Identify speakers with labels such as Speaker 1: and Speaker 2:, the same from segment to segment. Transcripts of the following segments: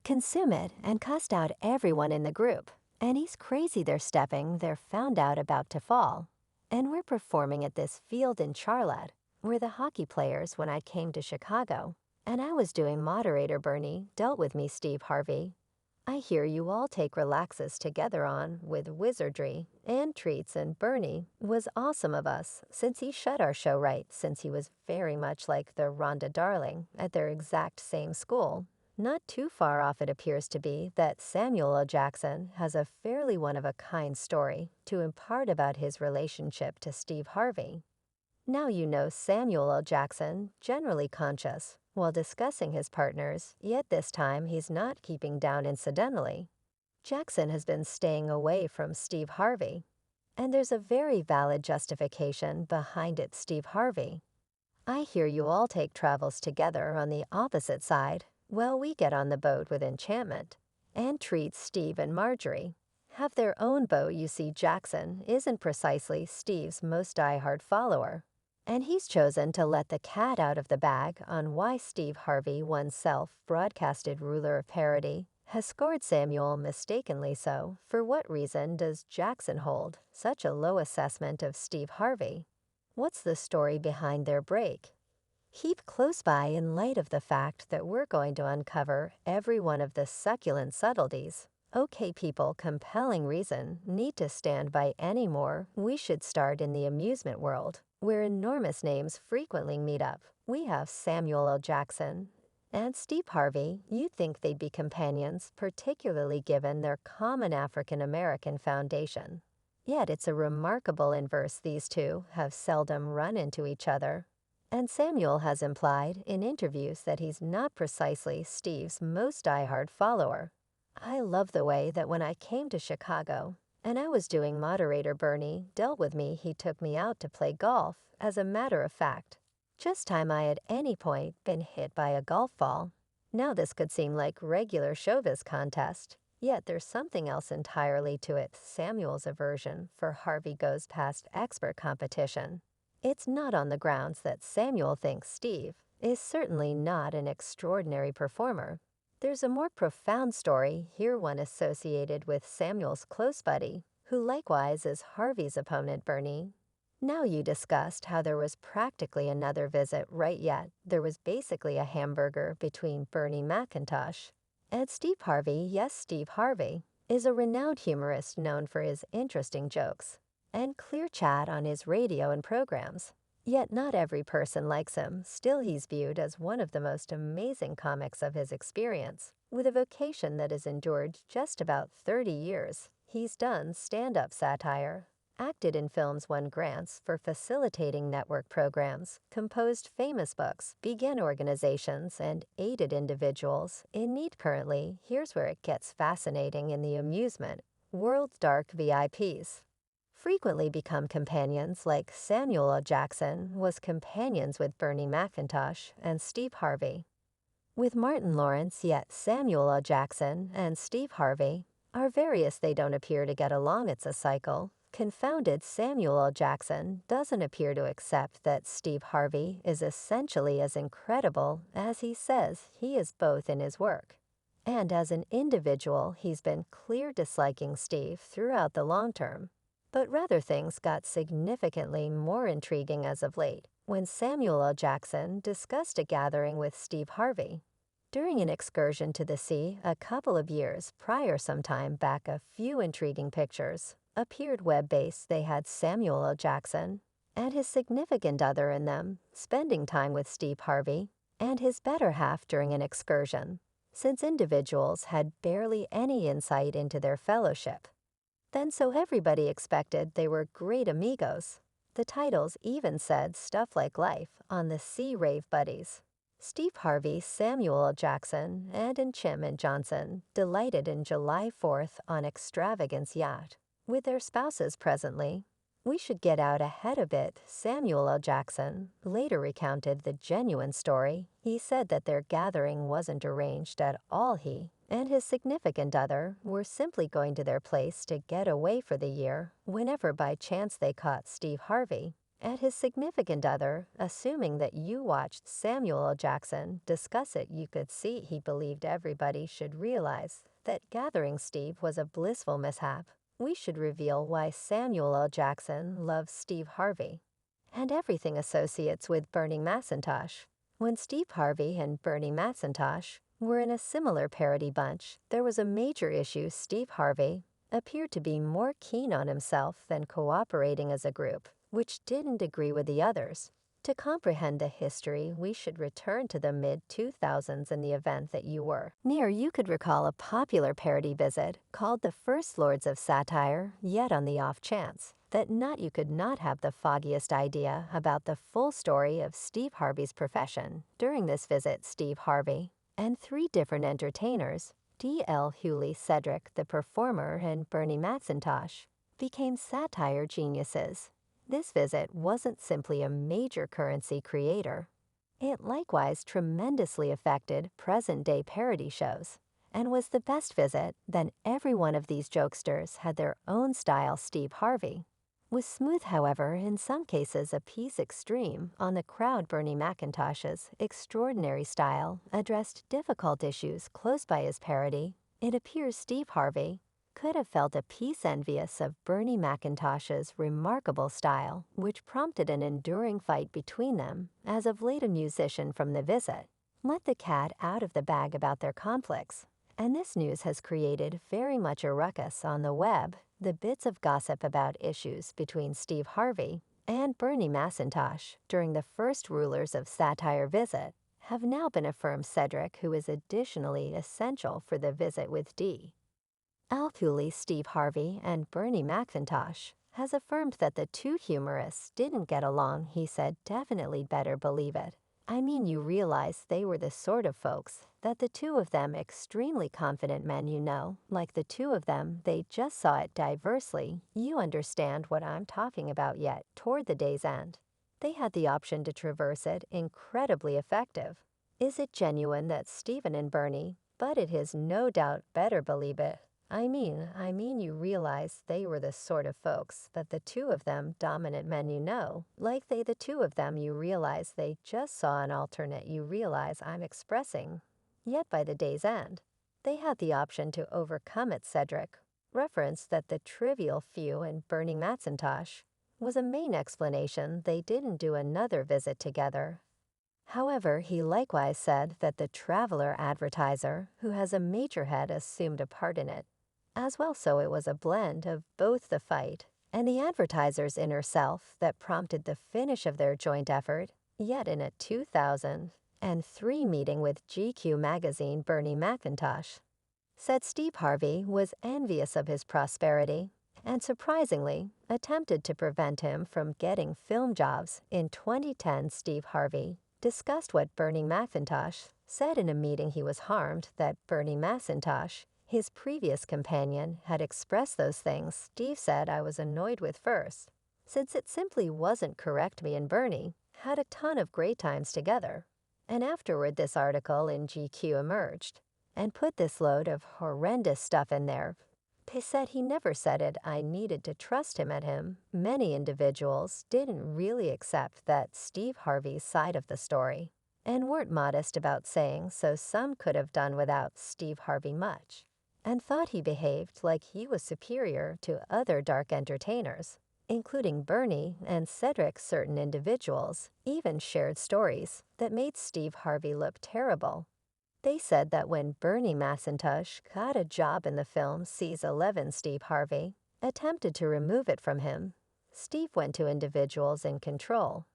Speaker 1: consume it, and cussed out everyone in the group. And he's crazy they're found out about to fall. And we're performing at this field in Charlotte. We're the hockey players when I came to Chicago. And I was doing moderator Bernie, dealt with me Steve Harvey. I hear you all take relaxes together on with wizardry and treats, and Bernie was awesome of us since he shut our show right, since he was very much like the Rhonda Darling at their exact same school. Not too far off it appears to be that Samuel L. Jackson has a fairly one-of-a-kind story to impart about his relationship to Steve Harvey. Now you know Samuel L. Jackson, generally conscious, while discussing his partners, yet this time he's not keeping down incidentally. Jackson has been staying away from Steve Harvey, and there's a very valid justification behind it. Steve Harvey. I hear you all take travels together on the opposite side. Well, we get on the boat with enchantment and treat Steve and Marjorie. Have their own boat. You see, Jackson isn't precisely Steve's most diehard follower, and he's chosen to let the cat out of the bag on why Steve Harvey, one self-broadcasted ruler of parody, has scored Samuel mistakenly so. For what reason does Jackson hold such a low assessment of Steve Harvey? What's the story behind their break? Keep close by in light of the fact that we're going to uncover every one of the succulent subtleties. Okay, people, compelling reason need to stand by any more. We should start in the amusement world, where enormous names frequently meet up. We have Samuel L. Jackson and Steve Harvey. You'd think they'd be companions, particularly given their common African-American foundation. Yet it's a remarkable inverse. These two have seldom run into each other. And Samuel has implied in interviews that he's not precisely Steve's most diehard follower. I love the way that when I came to Chicago and I was doing moderator Bernie dealt with me, he took me out to play golf. As a matter of fact, just time I at any point been hit by a golf ball. Now this could seem like regular showbiz contest, yet there's something else entirely to it. Samuel's aversion for Harvey goes past expert competition. It's not on the grounds that Samuel thinks Steve is certainly not an extraordinary performer. There's a more profound story here, one associated with Samuel's close buddy, who likewise is Harvey's opponent, Bernie. Now you discussed how there was practically another visit, right? Yet there was basically a hamburger between Bernie McIntosh and Steve Harvey. Yes, Steve Harvey is a renowned humorist known for his interesting jokes and clear chat on his radio and programs. Yet not every person likes him. Still, he's viewed as one of the most amazing comics of his experience. With a vocation that has endured just about 30 years, he's done stand-up satire, acted in films, won grants for facilitating network programs, composed famous books, began organizations, and aided individuals in need. Currently, here's where it gets fascinating in the amusement world. Dark VIPs frequently become companions, like Samuel L. Jackson was companions with Bernie McIntosh and Steve Harvey. With Martin Lawrence, yet Samuel L. Jackson and Steve Harvey are various. They don't appear to get along. It's a cycle. Confounded, Samuel L. Jackson doesn't appear to accept that Steve Harvey is essentially as incredible as he says he is, both in his work and as an individual. He's been clear disliking Steve throughout the long term. But rather, things got significantly more intriguing as of late, when Samuel L. Jackson discussed a gathering with Steve Harvey during an excursion to the sea a couple of years prior. Sometime back, a few intriguing pictures appeared web-based. They had Samuel L. Jackson and his significant other in them, spending time with Steve Harvey and his better half during an excursion, since individuals had barely any insight into their fellowship. Then so everybody expected they were great amigos. The titles even said stuff like Life on the Sea, Rave Buddies. Steve Harvey, Samuel L. Jackson, and Enchantment Johnson delighted in July 4th on extravagance yacht with their spouses presently. We should get out ahead a bit. Samuel L. Jackson later recounted the genuine story. He said that their gathering wasn't arranged at all. He and his significant other were simply going to their place to get away for the year whenever by chance they caught Steve Harvey At his significant other, assuming that you watched Samuel L. Jackson discuss it, you could see he believed everybody should realize that gathering Steve was a blissful mishap. We should reveal why Samuel L. Jackson loves Steve Harvey and everything associates with Bernie Macintosh. When Steve Harvey and Bernie Macintosh were in a similar parody bunch, there was a major issue. Steve Harvey appeared to be more keen on himself than cooperating as a group, which didn't agree with the others. To comprehend the history, we should return to the mid-2000s in the event that you were near. You could recall a popular parody visit called The First Lords of Satire, yet on the off chance that you could not have the foggiest idea about the full story of Steve Harvey's profession. During this visit, Steve Harvey and three different entertainers, D.L. Hewley, Cedric the performer, and Bernie Macintosh, became satire geniuses. This visit wasn't simply a major currency creator. It likewise tremendously affected present-day parody shows, and was the best visit. Then every one of these jokesters had their own style. Steve Harvey was smooth, however, in some cases a piece extreme on the crowd. Bernie Macintosh's extraordinary style addressed difficult issues close by his parody. It appears Steve Harvey could have felt a piece envious of Bernie Macintosh's remarkable style, which prompted an enduring fight between them. As of late, a musician from the visit let the cat out of the bag about their conflicts, and this news has created very much a ruckus on the web. The bits of gossip about issues between Steve Harvey and Bernie Macintosh during the first Rulers of Satire visit have now been affirmed. Cedric, who is additionally essential for the visit with D.L. Hewley, Steve Harvey, and Bernie Macintosh, has affirmed that the two humorists didn't get along. He said, "Definitely better believe it. I mean, you realize they were the sort of folks that the two of them, extremely confident men, like the two of them, they just saw it diversely. You understand what I'm talking about." Yet, toward the day's end, they had the option to traverse it. Incredibly effective. Is it genuine that Stephen and Bernie? But it is no doubt better believe it. I mean, you realize they were the sort of folks that the two of them, dominant men, like the two of them, you realize they just saw an alternate. You realize I'm expressing. Yet by the day's end, they had the option to overcome it. Cedric referenced that the trivial few and Bernie Macintosh was a main explanation they didn't do another visit together. However, he likewise said that the traveler advertiser, who has a major head, assumed a part in it as well. So it was a blend of both the fight and the advertiser's inner self that prompted the finish of their joint effort. Yet in a 2003 meeting with GQ magazine, Bernie Macintosh said Steve Harvey was envious of his prosperity and surprisingly attempted to prevent him from getting film jobs. In 2010, Steve Harvey discussed what Bernie Macintosh said in a meeting. He was harmed that Bernie Macintosh, his previous companion, had expressed those things. Steve said, "I was annoyed with first, since it simply wasn't correct. Me and Bernie had a ton of great times together." And afterward, this article in GQ emerged and put this load of horrendous stuff in there. They said he never said it. I needed to trust him at him. Many individuals didn't really accept that Steve Harvey's side of the story and weren't modest about saying so. Some could have done without Steve Harvey much and thought he behaved like he was superior to other dark entertainers, including Bernie and Cedric. Certain individuals even shared stories that made Steve Harvey look terrible. They said that when Bernie Macintosh got a job in the film Seas 11, Steve Harvey attempted to remove it from him. Steve went to individuals in control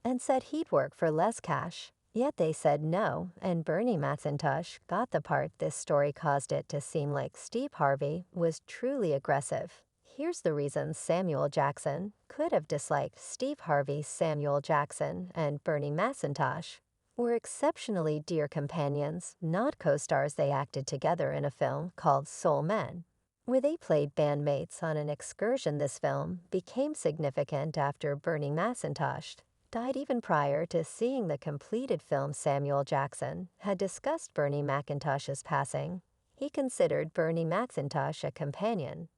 Speaker 1: and said he'd work for less cash. Yet they said no, and Bernie Macintosh got the part. This story caused it to seem like Steve Harvey was truly aggressive. Here's the reason Samuel Jackson could have disliked Steve Harvey. Samuel Jackson and Bernie Macintosh were exceptionally dear companions, not co-stars. They acted together in a film called Soul Men, where they played bandmates on an excursion. This film became significant after Bernie Macintosh died. Even prior to seeing the completed film, Samuel Jackson had discussed Bernie Macintosh's passing. He considered Bernie Macintosh a companion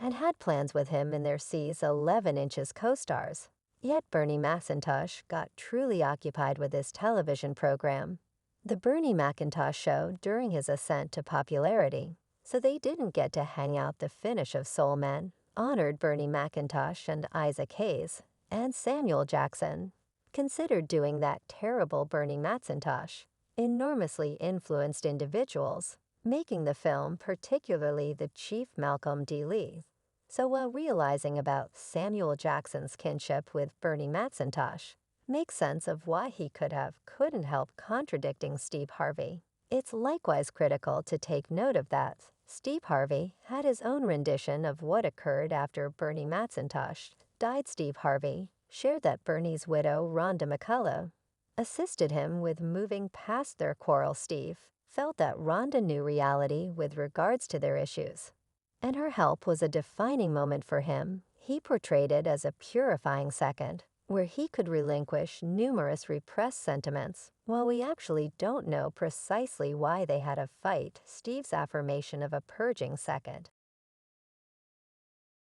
Speaker 1: and had plans with him in their Seas 11 inches co-stars. Yet Bernie Macintosh got truly occupied with his television program, The Bernie Macintosh Show, during his ascent to popularity. So they didn't get to hang out. The finish of Soul Men honored Bernie Macintosh and Isaac Hayes, and Samuel Jackson considered doing that terrible Bernie Macintosh enormously influenced individuals, making the film, particularly the Chief Malcolm D. Lee. So while realizing about Samuel Jackson's kinship with Bernie Macintosh makes sense of why he couldn't help contradicting Steve Harvey. It's likewise critical to take note of that Steve Harvey had his own rendition of what occurred after Bernie Macintosh died. Steve Harvey shared that Bernie's widow, Rhonda McCullough, assisted him with moving past their quarrel. Steve felt that Rhonda knew reality with regards to their issues, and her help was a defining moment for him. He portrayed it as a purifying second, where he could relinquish numerous repressed sentiments. While we actually don't know precisely why they had a fight, Steve's affirmation of a purging second